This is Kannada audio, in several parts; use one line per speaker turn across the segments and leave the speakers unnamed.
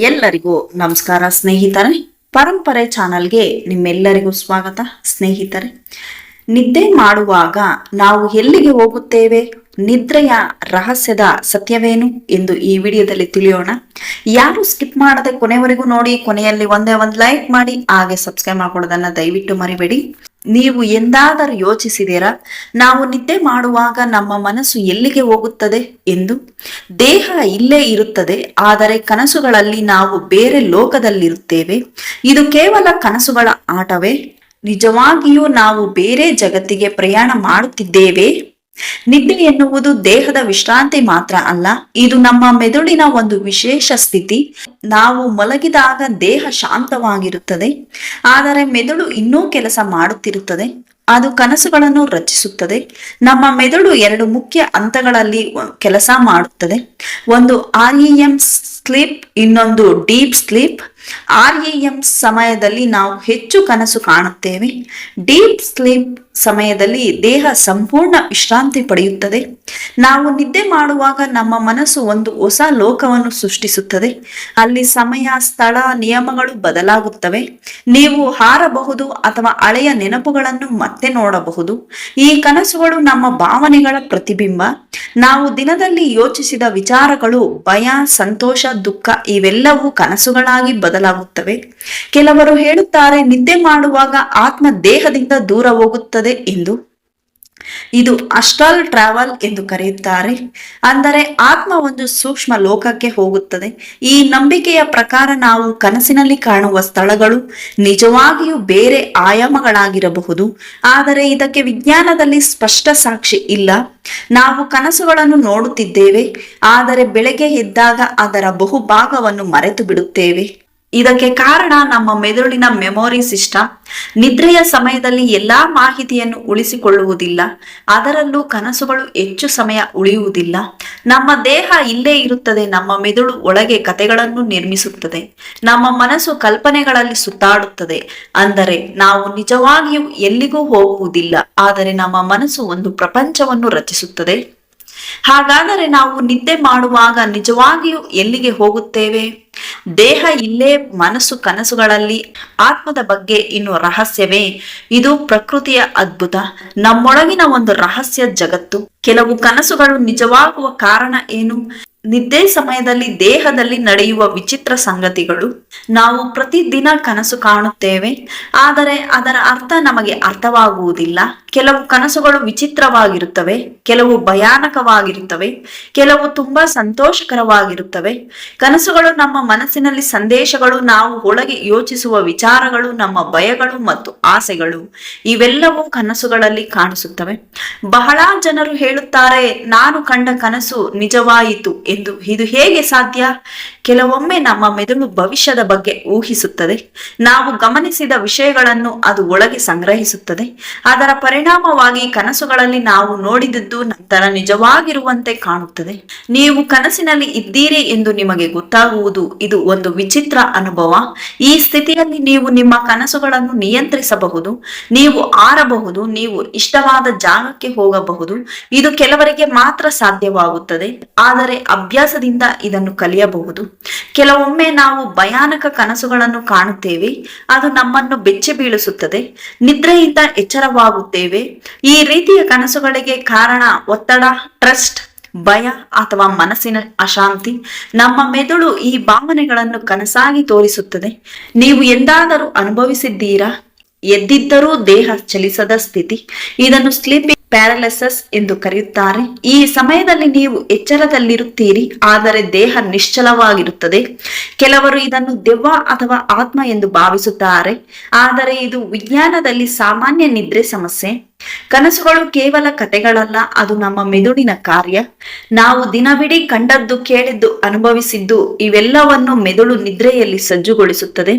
ಎಲ್ಲರಿಗೂ ನಮಸ್ಕಾರ ಸ್ನೇಹಿತರೆ. ಪರಂಪರೆ ಚಾನಲ್ಗೆ ನಿಮ್ಮೆಲ್ಲರಿಗೂ ಸ್ವಾಗತ ಸ್ನೇಹಿತರೆ. ನಿದ್ದೆ ಮಾಡುವಾಗ ನಾವು ಎಲ್ಲಿಗೆ ಹೋಗುತ್ತೇವೆ, ನಿದ್ರೆಯ ರಹಸ್ಯದ ಸತ್ಯವೇನು ಎಂದು ಈ ವಿಡಿಯೋದಲ್ಲಿ ತಿಳಿಯೋಣ. ಯಾರು ಸ್ಕಿಪ್ ಮಾಡದೆ ಕೊನೆವರೆಗೂ ನೋಡಿ, ಕೊನೆಯಲ್ಲಿ ಒಂದೇ ಒಂದು ಲೈಕ್ ಮಾಡಿ, ಹಾಗೆ ಸಬ್ಸ್ಕ್ರೈಬ್ ಮಾಡ್ಕೊಳ್ಳೋದನ್ನ ದಯವಿಟ್ಟು ಮರಿಬೇಡಿ. ನೀವು ಎಂದಾದರೂ ಯೋಚಿಸಿದ್ದೀರಾ, ನಾವು ನಿದ್ದೆ ಮಾಡುವಾಗ ನಮ್ಮ ಮನಸ್ಸು ಎಲ್ಲಿಗೆ ಹೋಗುತ್ತದೆ ಎಂದು? ದೇಹ ಇಲ್ಲೇ ಇರುತ್ತದೆ, ಆದರೆ ಕನಸುಗಳಲ್ಲಿ ನಾವು ಬೇರೆ ಲೋಕದಲ್ಲಿರುತ್ತೇವೆ. ಇದು ಕೇವಲ ಕನಸುಗಳ ಆಟವೇ? ನಿಜವಾಗಿಯೂ ನಾವು ಬೇರೆ ಜಗತ್ತಿಗೆ ಪ್ರಯಾಣ ಮಾಡುತ್ತಿದ್ದೇವೆ? ನಿದ್ದೆ ಎನ್ನುವುದು ದೇಹದ ವಿಶ್ರಾಂತಿ ಮಾತ್ರ ಅಲ್ಲ, ಇದು ನಮ್ಮ ಮೆದುಳಿನ ಒಂದು ವಿಶೇಷ ಸ್ಥಿತಿ. ನಾವು ಮಲಗಿದಾಗ ದೇಹ ಶಾಂತವಾಗಿರುತ್ತದೆ, ಆದರೆ ಮೆದುಳು ಇನ್ನೂ ಕೆಲಸ ಮಾಡುತ್ತಿರುತ್ತದೆ. ಅದು ಕನಸುಗಳನ್ನು ರಚಿಸುತ್ತದೆ. ನಮ್ಮ ಮೆದುಳು ಎರಡು ಮುಖ್ಯ ಹಂತಗಳಲ್ಲಿ ಕೆಲಸ ಮಾಡುತ್ತದೆ. ಒಂದು REM ಸ್ಲೀಪ್, ಇನ್ನೊಂದು ಡೀಪ್ ಸ್ಲೀಪ್. REM ಸಮಯದಲ್ಲಿ ನಾವು ಹೆಚ್ಚು ಕನಸು ಕಾಣುತ್ತೇವೆ. ಡೀಪ್ ಸ್ಲೀಪ್ ಸಮಯದಲ್ಲಿ ದೇಹ ಸಂಪೂರ್ಣ ವಿಶ್ರಾಂತಿ ಪಡೆಯುತ್ತದೆ. ನಾವು ನಿದ್ದೆ ಮಾಡುವಾಗ ನಮ್ಮ ಮನಸ್ಸು ಒಂದು ಹೊಸ ಲೋಕವನ್ನು ಸೃಷ್ಟಿಸುತ್ತದೆ. ಅಲ್ಲಿ ಸಮಯ, ಸ್ಥಳ, ನಿಯಮಗಳು ಬದಲಾಗುತ್ತವೆ. ನೀವು ಹಾರಬಹುದು ಅಥವಾ ಹಳೆಯ ನೆನಪುಗಳನ್ನು ಮತ್ತೆ ನೋಡಬಹುದು. ಈ ಕನಸುಗಳು ನಮ್ಮ ಭಾವನೆಗಳ ಪ್ರತಿಬಿಂಬ. ನಾವು ದಿನದಲ್ಲಿ ಯೋಚಿಸಿದ ವಿಚಾರಗಳು, ಭಯ, ಸಂತೋಷ, ದುಃಖ ಇವೆಲ್ಲವೂ ಕನಸುಗಳಾಗಿ ಬದಲಾಗುತ್ತವೆ. ಕೆಲವರು ಹೇಳುತ್ತಾರೆ, ನಿದ್ದೆ ಮಾಡುವಾಗ ಆತ್ಮ ದೇಹದಿಂದ ದೂರ ಹೋಗುತ್ತದೆ ಎಂದು. ಇದು ಅಸ್ಟ್ರಲ್ ಟ್ರಾವೆಲ್ ಎಂದು ಕರೆಯುತ್ತಾರೆ. ಅಂದರೆ ಆತ್ಮ ಒಂದು ಸೂಕ್ಷ್ಮ ಲೋಕಕ್ಕೆ ಹೋಗುತ್ತದೆ. ಈ ನಂಬಿಕೆಯ ಪ್ರಕಾರ ನಾವು ಕನಸಿನಲ್ಲಿ ಕಾಣುವ ಸ್ಥಳಗಳು ನಿಜವಾಗಿಯೂ ಬೇರೆ ಆಯಾಮಗಳಾಗಿರಬಹುದು, ಆದರೆ ಇದಕ್ಕೆ ವಿಜ್ಞಾನದಲ್ಲಿ ಸ್ಪಷ್ಟ ಸಾಕ್ಷಿ ಇಲ್ಲ. ನಾವು ಕನಸುಗಳನ್ನು ನೋಡುತ್ತಿದ್ದೇವೆ, ಆದರೆ ಬೆಳಗ್ಗೆ ಎದ್ದಾಗ ಅದರ ಬಹುಭಾಗವನ್ನು ಮರೆತು ಬಿಡುತ್ತೇವೆ. ಇದಕ್ಕೆ ಕಾರಣ ನಮ್ಮ ಮೆದುಳಿನ ಮೆಮೊರಿ ಸಿಸ್ಟಮ್ ನಿದ್ರೆಯ ಸಮಯದಲ್ಲಿ ಎಲ್ಲಾ ಮಾಹಿತಿಯನ್ನು ಉಳಿಸಿಕೊಳ್ಳುವುದಿಲ್ಲ. ಅದರಲ್ಲೂ ಕನಸುಗಳು ಹೆಚ್ಚು ಸಮಯ ಉಳಿಯುವುದಿಲ್ಲ. ನಮ್ಮ ದೇಹ ಇಲ್ಲೇ ಇರುತ್ತದೆ, ನಮ್ಮ ಮೆದುಳು ಒಳಗೆ ಕಥೆಗಳನ್ನು ನಿರ್ಮಿಸುತ್ತದೆ. ನಮ್ಮ ಮನಸ್ಸು ಕಲ್ಪನೆಗಳಲ್ಲಿ ಸುತ್ತಾಡುತ್ತದೆ. ಅಂದರೆ ನಾವು ನಿಜವಾಗಿಯೂ ಎಲ್ಲಿಗೂ ಹೋಗುವುದಿಲ್ಲ, ಆದರೆ ನಮ್ಮ ಮನಸ್ಸು ಒಂದು ಪ್ರಪಂಚವನ್ನು ರಚಿಸುತ್ತದೆ. ಹಾಗಾದರೆ ನಾವು ನಿದ್ದೆ ಮಾಡುವಾಗ ನಿಜವಾಗಿಯೂ ಎಲ್ಲಿಗೆ ಹೋಗುತ್ತೇವೆ? ದೇಹ ಇಲ್ಲೇ, ಮನಸ್ಸು ಕನಸುಗಳಲ್ಲಿ. ಆತ್ಮದ ಬಗ್ಗೆ ಇನ್ನು ರಹಸ್ಯವೇ? ಇದು ಪ್ರಕೃತಿಯ ಅದ್ಭುತ, ನಮ್ಮೊಳಗಿನ ಒಂದು ರಹಸ್ಯ ಜಗತ್ತು. ಕೆಲವು ಕನಸುಗಳು ನಿಜವಾಗುವ ಕಾರಣ ಏನು? ನಿದ್ದೆ ಸಮಯದಲ್ಲಿ ದೇಹದಲ್ಲಿ ನಡೆಯುವ ವಿಚಿತ್ರ ಸಂಗತಿಗಳು. ನಾವು ಪ್ರತಿದಿನ ಕನಸು ಕಾಣುತ್ತೇವೆ, ಆದರೆ ಅದರ ಅರ್ಥ ನಮಗೆ ಅರ್ಥವಾಗುವುದಿಲ್ಲ. ಕೆಲವು ಕನಸುಗಳು ವಿಚಿತ್ರವಾಗಿರುತ್ತವೆ, ಕೆಲವು ಭಯಾನಕವಾಗಿರುತ್ತವೆ, ಕೆಲವು ತುಂಬಾ ಸಂತೋಷಕರವಾಗಿರುತ್ತವೆ. ಕನಸುಗಳು ನಮ್ಮ ಮನಸ್ಸಿನಲ್ಲಿ ಸಂದೇಶಗಳು, ನಾವು ಒಳಗೆ ಯೋಚಿಸುವ ವಿಚಾರಗಳು, ನಮ್ಮ ಭಯಗಳು ಮತ್ತು ಆಸೆಗಳು ಇವೆಲ್ಲವೂ ಕನಸುಗಳಲ್ಲಿ ಕಾಣಿಸುತ್ತವೆ. ಬಹಳ ಜನರು ಹೇಳುತ್ತಾರೆ, ನಾನು ಕಂಡ ಕನಸು ನಿಜವಾಯಿತು ಎಂದು. ಇದು ಹೇಗೆ ಸಾಧ್ಯ? ಕೆಲವೊಮ್ಮೆ ನಮ್ಮ ಮೆದುಳು ಭವಿಷ್ಯದ ಬಗ್ಗೆ ಊಹಿಸುತ್ತದೆ. ನಾವು ಗಮನಿಸಿದ ವಿಷಯಗಳನ್ನು ಅದು ಒಳಗೆ ಸಂಗ್ರಹಿಸುತ್ತದೆ. ಅದರ ಪರಿಣಾಮವಾಗಿ ಕನಸುಗಳಲ್ಲಿ ನಾವು ನೋಡಿದದ್ದು ನಂತರ ನಿಜವಾಗಿರುವಂತೆ ಕಾಣುತ್ತದೆ. ನೀವು ಕನಸಿನಲ್ಲಿ ಇದ್ದೀರಿ ಎಂದು ನಿಮಗೆ ಗೊತ್ತಾಗುವುದು ಇದು ಒಂದು ವಿಚಿತ್ರ ಅನುಭವ. ಈ ಸ್ಥಿತಿಯಲ್ಲಿ ನೀವು ನಿಮ್ಮ ಕನಸುಗಳನ್ನು ನಿಯಂತ್ರಿಸಬಹುದು. ನೀವು ಆರಬಹುದು, ನೀವು ಇಷ್ಟವಾದ ಜಾಗಕ್ಕೆ ಹೋಗಬಹುದು. ಇದು ಕೆಲವರಿಗೆ ಮಾತ್ರ ಸಾಧ್ಯವಾಗುತ್ತದೆ, ಆದರೆ ಅಭ್ಯಾಸದಿಂದ ಇದನ್ನು ಕಲಿಯಬಹುದು. ಕೆಲವೊಮ್ಮೆ ನಾವು ಭಯಾನಕ ಕನಸುಗಳನ್ನು ಕಾಣುತ್ತೇವೆ, ಅದು ನಮ್ಮನ್ನು ಬೆಚ್ಚಿ ಬೀಳಿಸುತ್ತದೆ. ನಿದ್ರೆಯಿಂದ ಎಚ್ಚರವಾಗುತ್ತೇವೆ. ಈ ರೀತಿಯ ಕನಸುಗಳಿಗೆ ಕಾರಣ ಒತ್ತಡ, ಟ್ರಸ್ಟ್, ಭಯ ಅಥವಾ ಮನಸ್ಸಿನ ಅಶಾಂತಿ. ನಮ್ಮ ಮೆದುಳು ಈ ಭಾವನೆಗಳನ್ನು ಕನಸಾಗಿ ತೋರಿಸುತ್ತದೆ. ನೀವು ಎಂದಾದರೂ ಅನುಭವಿಸಿದ್ದೀರಾ? ಎದ್ದಿದ್ದರೂ ದೇಹ ಚಲಿಸದ ಸ್ಥಿತಿ. ಇದನ್ನು ಸ್ಲೀಪಿಂಗ್ ಪ್ಯಾರಾಲಿಸಿಸ್ ಎಂದು ಕರೆಯುತ್ತಾರೆ. ಈ ಸಮಯದಲ್ಲಿ ನೀವು ಎಚ್ಚರದಲ್ಲಿರುತ್ತೀರಿ, ಆದರೆ ದೇಹ ನಿಶ್ಚಲವಾಗಿರುತ್ತದೆ. ಕೆಲವರು ಇದನ್ನು ದೆವ್ವ ಅಥವಾ ಆತ್ಮ ಎಂದು ಭಾವಿಸುತ್ತಾರೆ, ಆದರೆ ಇದು ವಿಜ್ಞಾನದಲ್ಲಿ ಸಾಮಾನ್ಯ ನಿದ್ರೆ ಸಮಸ್ಯೆ. ಕನಸುಗಳು ಕೇವಲ ಕಥೆಗಳಲ್ಲ, ಅದು ನಮ್ಮ ಮೆದುಳಿನ ಕಾರ್ಯ. ನಾವು ದಿನವಿಡೀ ಕಂಡದ್ದು, ಕೇಳಿದ್ದು, ಅನುಭವಿಸಿದ್ದು ಇವೆಲ್ಲವನ್ನು ಮೆದುಳು ನಿದ್ರೆಯಲ್ಲಿ ಸಜ್ಜುಗೊಳಿಸುತ್ತದೆ.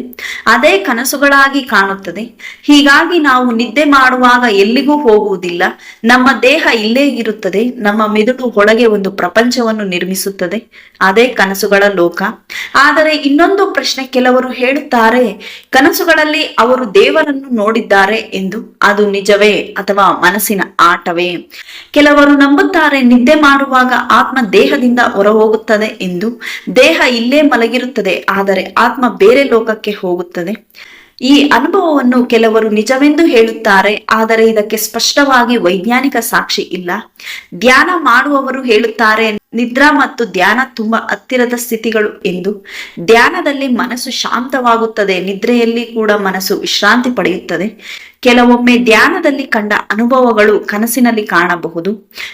ಅದೇ ಕನಸುಗಳಾಗಿ ಕಾಣುತ್ತದೆ. ಹೀಗಾಗಿ ನಾವು ನಿದ್ದೆ ಮಾಡುವಾಗ ಎಲ್ಲಿಗೂ ಹೋಗುವುದಿಲ್ಲ, ನಮ್ಮ ದೇಹ ಇಲ್ಲೇ ಇರುತ್ತದೆ, ನಮ್ಮ ಮೆದುಳು ಒಳಗೆ ಒಂದು ಪ್ರಪಂಚವನ್ನು ನಿರ್ಮಿಸುತ್ತದೆ, ಅದೇ ಕನಸುಗಳ ಲೋಕ. ಆದರೆ ಇನ್ನೊಂದು ಪ್ರಶ್ನೆ, ಕೆಲವರು ಹೇಳುತ್ತಾರೆ ಕನಸುಗಳಲ್ಲಿ ಅವರು ದೇವರನ್ನು ನೋಡಿದ್ದಾರೆ ಎಂದು. ಅದು ನಿಜವೇ ಅಥವಾ ಮನಸ್ಸಿನ ಆಟವೇ? ಕೆಲವರು ನಂಬುತ್ತಾರೆ ನಿದ್ದೆ ಮಾಡುವಾಗ ಆತ್ಮ ದೇಹದಿಂದ ಹೊರ ಹೋಗುತ್ತದೆ ಎಂದು. ದೇಹ ಇಲ್ಲೇ ಮಲಗಿರುತ್ತದೆ, ಆದರೆ ಆತ್ಮ ಬೇರೆ ಲೋಕಕ್ಕೆ ಹೋಗುತ್ತದೆ. ಈ ಅನುಭವವನ್ನು ಕೆಲವರು ನಿಜವೆಂದು ಹೇಳುತ್ತಾರೆ, ಆದರೆ ಇದಕ್ಕೆ ಸ್ಪಷ್ಟವಾಗಿ ವೈಜ್ಞಾನಿಕ ಸಾಕ್ಷಿ ಇಲ್ಲ. ಧ್ಯಾನ ಮಾಡುವವರು ಹೇಳುತ್ತಾರೆ ನಿದ್ರಾ ಮತ್ತು ಧ್ಯಾನ ತುಂಬಾ ಹತ್ತಿರದ ಸ್ಥಿತಿಗಳು ಎಂದು. ಧ್ಯಾನದಲ್ಲಿ ಮನಸ್ಸು ಶಾಂತವಾಗುತ್ತದೆ, ನಿದ್ರೆಯಲ್ಲಿ ಕೂಡ ಮನಸ್ಸು ವಿಶ್ರಾಂತಿ ಪಡೆಯುತ್ತದೆ. ಕೆಲವೊಮ್ಮೆ ಧ್ಯಾನದಲ್ಲಿ ಕಂಡ ಅನುಭವಗಳು ಕನಸಿನಲ್ಲಿ ಕಾಣಬಹುದು.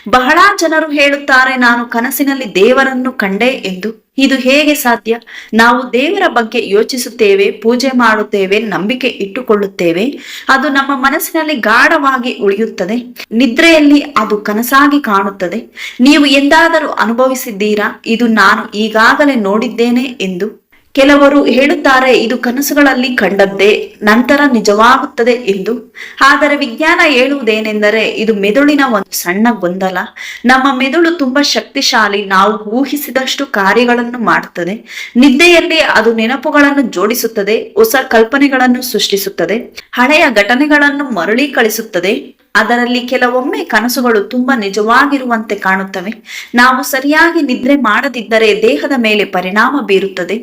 ಬಹಳ ಜನರು ಹೇಳುತ್ತಾರೆ ನಾನು ಕನಸಿನಲ್ಲಿ ದೇವರನ್ನು ಕಂಡೆ ಎಂದು. ಇದು ಹೇಗೆ ಸಾಧ್ಯ? ನಾವು ದೇವರ ಬಗ್ಗೆ ಯೋಚಿಸುತ್ತೇವೆ, ಪೂಜೆ ಮಾಡುತ್ತೇವೆ, ನಂಬಿಕೆ ಇಟ್ಟುಕೊಳ್ಳುತ್ತೇವೆ. ಅದು ನಮ್ಮ ಮನಸ್ಸಿನಲ್ಲಿ ಗಾಢವಾಗಿ ಉಳಿಯುತ್ತದೆ. ನಿದ್ರೆಯಲ್ಲಿ ಅದು ಕನಸಾಗಿ ಕಾಣುತ್ತದೆ. ನೀವು ಎಂದಾದರೂ ಅನುಭವಿಸಿದ್ದೀರಾ ಇದು ನಾನು ಈಗಾಗಲೇ ನೋಡಿದ್ದೇನೆ ಎಂದು? ಕೆಲವರು ಹೇಳುತ್ತಾರೆ ಇದು ಕನಸುಗಳಲ್ಲಿ ಕಂಡದ್ದೇ, ನಂತರ ನಿಜವಾಗುತ್ತದೆ ಎಂದು. ಆದರೆ ವಿಜ್ಞಾನ ಹೇಳುವುದೇನೆಂದರೆ ಇದು ಮೆದುಳಿನ ಒಂದು ಸಣ್ಣ ಗೊಂದಲ. ನಮ್ಮ ಮೆದುಳು ತುಂಬಾ ಶಕ್ತಿಶಾಲಿ, ನಾವು ಊಹಿಸಿದಷ್ಟು ಕಾರ್ಯಗಳನ್ನು ಮಾಡುತ್ತದೆ. ನಿದ್ದೆಯಲ್ಲಿ ಅದು ನೆನಪುಗಳನ್ನು ಜೋಡಿಸುತ್ತದೆ, ಹೊಸ ಕಲ್ಪನೆಗಳನ್ನು ಸೃಷ್ಟಿಸುತ್ತದೆ, ಹಳೆಯ ಘಟನೆಗಳನ್ನು ಮರಳಿ ಕಳಿಸುತ್ತದೆ. ಅದರಲ್ಲಿ ಕೆಲವೊಮ್ಮೆ ಕನಸುಗಳು ತುಂಬಾ ನಿಜವಾಗಿರುವಂತೆ ಕಾಣುತ್ತವೆ. ನಾವು ಸರಿಯಾಗಿ ನಿದ್ರೆ ಮಾಡದಿದ್ದರೆ ದೇಹದ ಮೇಲೆ ಪರಿಣಾಮ ಬೀರುತ್ತದೆ.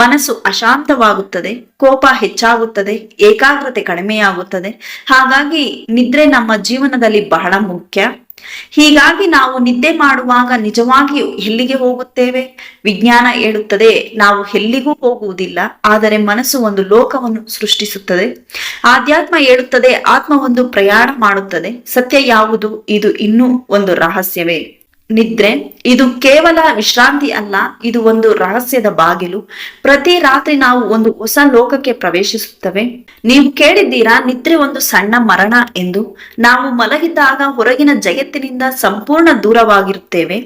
ಮನಸ್ಸು ಅಶಾಂತವಾಗುತ್ತದೆ, ಕೋಪ ಹೆಚ್ಚಾಗುತ್ತದೆ, ಏಕಾಗ್ರತೆ ಕಡಿಮೆಯಾಗುತ್ತದೆ. ಹಾಗಾಗಿ ನಿದ್ರೆ ನಮ್ಮ ಜೀವನದಲ್ಲಿ ಬಹಳ ಮುಖ್ಯ. ಹೀಗಾಗಿ ನಾವು ನಿದ್ದೆ ಮಾಡುವಾಗ ನಿಜವಾಗಿಯೂ ಎಲ್ಲಿಗೆ ಹೋಗುತ್ತೇವೆ? ವಿಜ್ಞಾನ ಹೇಳುತ್ತದೆ ನಾವು ಎಲ್ಲಿಗೂ ಹೋಗುವುದಿಲ್ಲ, ಆದರೆ ಮನಸ್ಸು ಒಂದು ಲೋಕವನ್ನು ಸೃಷ್ಟಿಸುತ್ತದೆ. ಆಧ್ಯಾತ್ಮ ಹೇಳುತ್ತದೆ ಆತ್ಮ ಒಂದು ಪ್ರಯಾಣ ಮಾಡುತ್ತದೆ. ಸತ್ಯ ಯಾವುದು? ಇದು ಇನ್ನೂ ಒಂದು ರಹಸ್ಯವೇ. ನಿದ್ರೆ ಇದು ಕೇವಲ ವಿಶ್ರಾಂತಿ ಅಲ್ಲ, ಇದು ಒಂದು ರಹಸ್ಯದ ಬಾಗಿಲು. ಪ್ರತಿ ರಾತ್ರಿ ನಾವು ಒಂದು ಹೊಸ ಲೋಕಕ್ಕೆ ಪ್ರವೇಶಿಸುತ್ತೇವೆ. ನೀವು ಕೇಳಿದ್ದೀರಾ ನಿದ್ರೆ ಒಂದು ಸಣ್ಣ ಮರಣ ಎಂದು? ನಾವು ಮಲಗಿದಾಗ ಹೊರಗಿನ ಜಗತ್ತಿನಿಂದ ಸಂಪೂರ್ಣ ದೂರವಾಗಿರುತ್ತೇವೆ.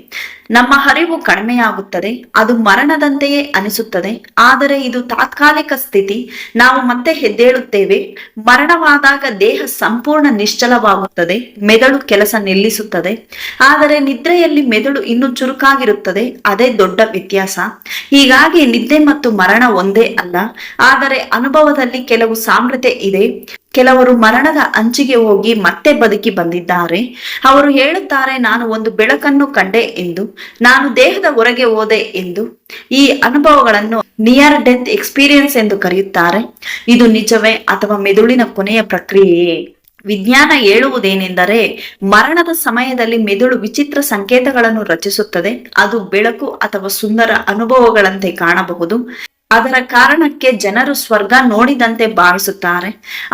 ನಮ್ಮ ಅರಿವು ಕಡಿಮೆಯಾಗುತ್ತದೆ, ಅದು ಮರಣದಂತೆಯೇ ಅನಿಸುತ್ತದೆ. ಆದರೆ ಇದು ತಾತ್ಕಾಲಿಕ ಸ್ಥಿತಿ. ನಾವು ಮತ್ತೆ ಎದ್ದೇಳುತ್ತೇವೆ. ಮರಣವಾದಾಗ ದೇಹ ಸಂಪೂರ್ಣ ನಿಶ್ಚಲವಾಗುತ್ತದೆ, ಮೆದುಳು ಕೆಲಸ ನಿಲ್ಲಿಸುತ್ತದೆ. ಆದರೆ ನಿದ್ರೆಯಲ್ಲಿ ಮೆದುಳು ಇನ್ನೂ ಚುರುಕಾಗಿರುತ್ತದೆ. ಅದೇ ದೊಡ್ಡ ವ್ಯತ್ಯಾಸ. ಹೀಗಾಗಿ ನಿದ್ದೆ ಮತ್ತು ಮರಣ ಒಂದೇ ಅಲ್ಲ, ಆದರೆ ಅನುಭವದಲ್ಲಿ ಕೆಲವು ಸಾಮ್ಯತೆ ಇದೆ. ಕೆಲವರು ಮರಣದ ಅಂಚಿಗೆ ಹೋಗಿ ಮತ್ತೆ ಬದುಕಿ ಬಂದಿದ್ದಾರೆ. ಅವರು ಹೇಳುತ್ತಾರೆ ನಾನು ಒಂದು ಬೆಳಕನ್ನು ಕಂಡೆ ಎಂದು, ನಾನು ದೇಹದ ಹೊರಗೆ ಹೋದೆ ಎಂದು. ಈ ಅನುಭವಗಳನ್ನು ನಿಯರ್ ಡೆತ್ ಎಕ್ಸ್ಪೀರಿಯನ್ಸ್ ಎಂದು ಕರೆಯುತ್ತಾರೆ. ಇದು ನಿಜವೇ ಅಥವಾ ಮೆದುಳಿನ ಕೊನೆಯ ಪ್ರಕ್ರಿಯೆಯೇ? ವಿಜ್ಞಾನ ಹೇಳುವುದೇನೆಂದರೆ ಮರಣದ ಸಮಯದಲ್ಲಿ ಮೆದುಳು ವಿಚಿತ್ರ ಸಂಕೇತಗಳನ್ನು ರಚಿಸುತ್ತದೆ. ಅದು ಬೆಳಕು ಅಥವಾ ಸುಂದರ ಅನುಭವಗಳಂತೆ ಕಾಣಬಹುದು. ಅದರ ಕಾರಣಕ್ಕೆ ಜನರು ಸ್ವರ್ಗ ನೋಡಿದಂತೆ ಭಾವಿಸುತ್ತಾರೆ.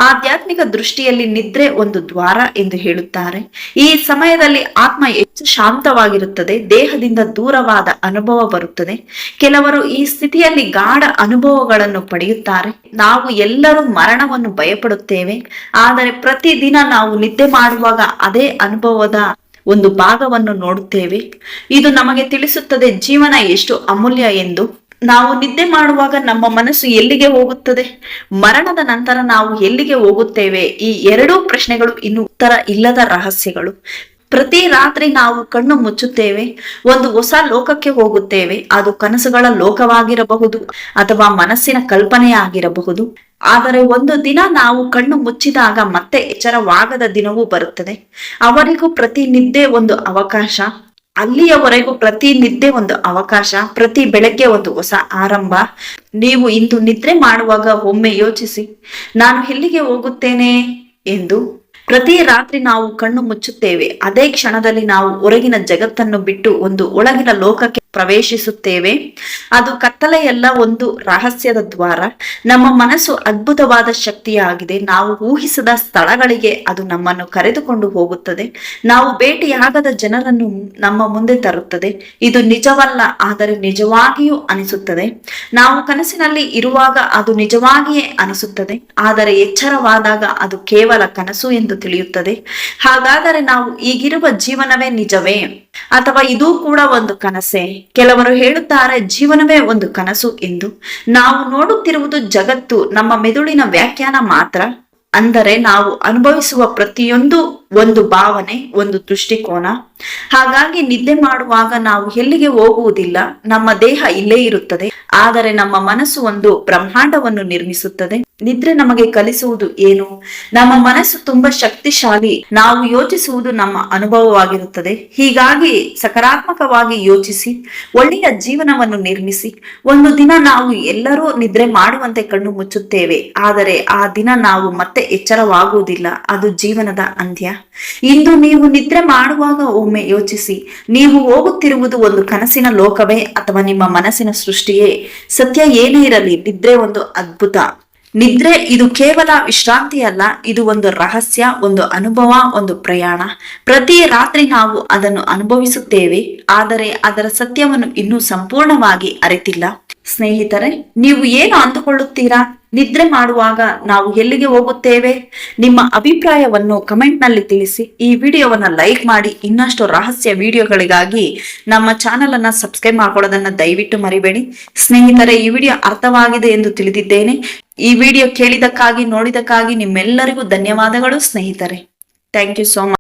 ಆಧ್ಯಾತ್ಮಿಕ ದೃಷ್ಟಿಯಲ್ಲಿ ನಿದ್ರೆ ಒಂದು ದ್ವಾರ ಎಂದು ಹೇಳುತ್ತಾರೆ. ಈ ಸಮಯದಲ್ಲಿ ಆತ್ಮ ಹೆಚ್ಚು ಶಾಂತವಾಗಿರುತ್ತದೆ, ದೇಹದಿಂದ ದೂರವಾದ ಅನುಭವ ಬರುತ್ತದೆ. ಕೆಲವರು ಈ ಸ್ಥಿತಿಯಲ್ಲಿ ಗಾಢ ಅನುಭವಗಳನ್ನು ಪಡೆಯುತ್ತಾರೆ. ನಾವು ಎಲ್ಲರೂ ಮರಣವನ್ನು ಭಯಪಡುತ್ತೇವೆ, ಆದರೆ ಪ್ರತಿದಿನ ನಾವು ನಿದ್ದೆ ಮಾಡುವಾಗ ಅದೇ ಅನುಭವದ ಒಂದು ಭಾಗವನ್ನು ನೋಡುತ್ತೇವೆ. ಇದು ನಮಗೆ ತಿಳಿಸುತ್ತದೆ ಜೀವನ ಎಷ್ಟು ಅಮೂಲ್ಯ ಎಂದು. ನಾವು ನಿದ್ದೆ ಮಾಡುವಾಗ ನಮ್ಮ ಮನಸ್ಸು ಎಲ್ಲಿಗೆ ಹೋಗುತ್ತದೆ? ಮರಣದ ನಂತರ ನಾವು ಎಲ್ಲಿಗೆ ಹೋಗುತ್ತೇವೆ? ಈ ಎರಡೂ ಪ್ರಶ್ನೆಗಳು ಇನ್ನು ಉತ್ತರ ಇಲ್ಲದ ರಹಸ್ಯಗಳು. ಪ್ರತಿ ರಾತ್ರಿ ನಾವು ಕಣ್ಣು ಮುಚ್ಚುತ್ತೇವೆ, ಒಂದು ಹೊಸ ಲೋಕಕ್ಕೆ ಹೋಗುತ್ತೇವೆ. ಅದು ಕನಸುಗಳ ಲೋಕವಾಗಿರಬಹುದು ಅಥವಾ ಮನಸ್ಸಿನ ಕಲ್ಪನೆಯಾಗಿರಬಹುದು. ಆದರೆ ಒಂದು ದಿನ ನಾವು ಕಣ್ಣು ಮುಚ್ಚಿದಾಗ ಮತ್ತೆ ಎಚ್ಚರವಾಗದ ದಿನವೂ ಬರುತ್ತದೆ. ಅವರಿಗೂ ಪ್ರತಿ ನಿದ್ದೆ ಒಂದು ಅವಕಾಶ. ಅಲ್ಲಿಯವರೆಗೂ ಪ್ರತಿ ನಿದ್ದೆ ಒಂದು ಅವಕಾಶ, ಪ್ರತಿ ಬೆಳಗ್ಗೆ ಒಂದು ಹೊಸ ಆರಂಭ. ನೀವು ಇಂದು ನಿದ್ರೆ ಮಾಡುವಾಗ ಒಮ್ಮೆ ಯೋಚಿಸಿ, ನಾನು ಎಲ್ಲಿಗೆ ಹೋಗುತ್ತೇನೆ ಎಂದು. ಪ್ರತಿ ರಾತ್ರಿ ನಾವು ಕಣ್ಣು ಮುಚ್ಚುತ್ತೇವೆ, ಅದೇ ಕ್ಷಣದಲ್ಲಿ ನಾವು ಹೊರಗಿನ ಜಗತ್ತನ್ನು ಬಿಟ್ಟು ಒಂದು ಒಳಗಿನ ಲೋಕಕ್ಕೆ ಪ್ರವೇಶಿಸುತ್ತೇವೆ. ಅದು ಕತ್ತಲೆಯಲ್ಲ, ಒಂದು ರಹಸ್ಯದ ದ್ವಾರ. ನಮ್ಮ ಮನಸ್ಸು ಅದ್ಭುತವಾದ ಶಕ್ತಿಯಾಗಿದೆ. ನಾವು ಊಹಿಸದ ಸ್ಥಳಗಳಿಗೆ ಅದು ನಮ್ಮನ್ನು ಕರೆದುಕೊಂಡು ಹೋಗುತ್ತದೆ. ನಾವು ಭೇಟಿಯಾಗದ ಜನರನ್ನು ನಮ್ಮ ಮುಂದೆ ತರುತ್ತದೆ. ಇದು ನಿಜವಲ್ಲ, ಆದರೆ ನಿಜವಾಗಿಯೂ ಅನಿಸುತ್ತದೆ. ನಾವು ಕನಸಿನಲ್ಲಿ ಇರುವಾಗ ಅದು ನಿಜವಾಗಿಯೇ ಅನಿಸುತ್ತದೆ, ಆದರೆ ಎಚ್ಚರವಾದಾಗ ಅದು ಕೇವಲ ಕನಸು ಎಂದು ತಿಳಿಯುತ್ತದೆ. ಹಾಗಾದರೆ ನಾವು ಈಗಿರುವ ಜೀವನವೇ ನಿಜವೇ ಅಥವಾ ಇದೂ ಕೂಡ ಒಂದು ಕನಸೇ? ಕೆಲವರು ಹೇಳುತ್ತಾರೆ ಜೀವನವೇ ಒಂದು ಕನಸು ಎಂದು. ನಾವು ನೋಡುತ್ತಿರುವುದು ಜಗತ್ತು ನಮ್ಮ ಮೆದುಳಿನ ವ್ಯಾಖ್ಯಾನ ಮಾತ್ರ. ಅಂದರೆ ನಾವು ಅನುಭವಿಸುವ ಪ್ರತಿಯೊಂದು ಒಂದು ಭಾವನೆ, ಒಂದು ದೃಷ್ಟಿಕೋನ. ಹಾಗಾಗಿ ನಿದ್ದೆ ಮಾಡುವಾಗ ನಾವು ಎಲ್ಲಿಗೆ ಹೋಗುವುದಿಲ್ಲ, ನಮ್ಮ ದೇಹ ಇಲ್ಲೇ ಇರುತ್ತದೆ, ಆದರೆ ನಮ್ಮ ಮನಸ್ಸು ಒಂದು ಬ್ರಹ್ಮಾಂಡವನ್ನು ನಿರ್ಮಿಸುತ್ತದೆ. ನಿದ್ರೆ ನಮಗೆ ಕಲಿಸುವುದು ಏನು? ನಮ್ಮ ಮನಸ್ಸು ತುಂಬಾ ಶಕ್ತಿಶಾಲಿ. ನಾವು ಯೋಚಿಸುವುದು ನಮ್ಮ ಅನುಭವವಾಗಿರುತ್ತದೆ. ಹೀಗಾಗಿ ಸಕಾರಾತ್ಮಕವಾಗಿ ಯೋಚಿಸಿ ಒಳ್ಳೆಯ ಜೀವನವನ್ನು ನಿರ್ಮಿಸಿ. ಒಂದು ದಿನ ನಾವು ಎಲ್ಲರೂ ನಿದ್ರೆ ಮಾಡುವಂತೆ ಕಣ್ಣು ಮುಚ್ಚುತ್ತೇವೆ, ಆದರೆ ಆ ದಿನ ನಾವು ಮತ್ತೆ ಎಚ್ಚರವಾಗುವುದಿಲ್ಲ. ಅದು ಜೀವನದ ಅಂತ್ಯ. ಇಂದು ನೀವು ನಿದ್ರೆ ಮಾಡುವಾಗ ಒಮ್ಮೆ ಯೋಚಿಸಿ, ನೀವು ಹೋಗುತ್ತಿರುವುದು ಒಂದು ಕನಸಿನ ಲೋಕವೇ ಅಥವಾ ನಿಮ್ಮ ಮನಸ್ಸಿನ ಸೃಷ್ಟಿಯೇ? ಸತ್ಯ ಏನೇ ಇರಲಿ, ನಿದ್ರೆ ಒಂದು ಅದ್ಭುತ. ನಿದ್ರೆ ಇದು ಕೇವಲ ವಿಶ್ರಾಂತಿ ಅಲ್ಲ, ಇದು ಒಂದು ರಹಸ್ಯ, ಒಂದು ಅನುಭವ, ಒಂದು ಪ್ರಯಾಣ. ಪ್ರತಿ ರಾತ್ರಿ ನಾವು ಅದನ್ನು ಅನುಭವಿಸುತ್ತೇವೆ, ಆದರೆ ಅದರ ಸತ್ಯವನ್ನು ಇನ್ನೂ ಸಂಪೂರ್ಣವಾಗಿ ಅರಿತಿಲ್ಲ. ಸ್ನೇಹಿತರೆ, ನೀವು ಏನು ಅಂದುಕೊಳ್ಳುತ್ತೀರಾ? ನಿದ್ರೆ ಮಾಡುವಾಗ ನಾವು ಎಲ್ಲಿಗೆ ಹೋಗುತ್ತೇವೆ? ನಿಮ್ಮ ಅಭಿಪ್ರಾಯವನ್ನು ಕಮೆಂಟ್ ನಲ್ಲಿ ತಿಳಿಸಿ. ಈ ವಿಡಿಯೋವನ್ನ ಲೈಕ್ ಮಾಡಿ. ಇನ್ನಷ್ಟು ರಹಸ್ಯ ವಿಡಿಯೋಗಳಿಗಾಗಿ ನಮ್ಮ ಚಾನೆಲ್ ಅನ್ನ ಸಬ್ಸ್ಕ್ರೈಬ್ ಮಾಡ್ಕೊಳ್ಳೋದನ್ನ ದಯವಿಟ್ಟು ಮರಿಬೇಡಿ. ಸ್ನೇಹಿತರೆ, ಈ ವಿಡಿಯೋ ಅರ್ಥವಾಗಿದೆ ಎಂದು ತಿಳಿದಿದ್ದೇನೆ. ಈ ವಿಡಿಯೋ ಕೇಳಿದಕ್ಕಾಗಿ, ನೋಡಿದಕ್ಕಾಗಿ ನಿಮ್ಮೆಲ್ಲರಿಗೂ ಧನ್ಯವಾದಗಳು ಸ್ನೇಹಿತರೆ. Thank you so much.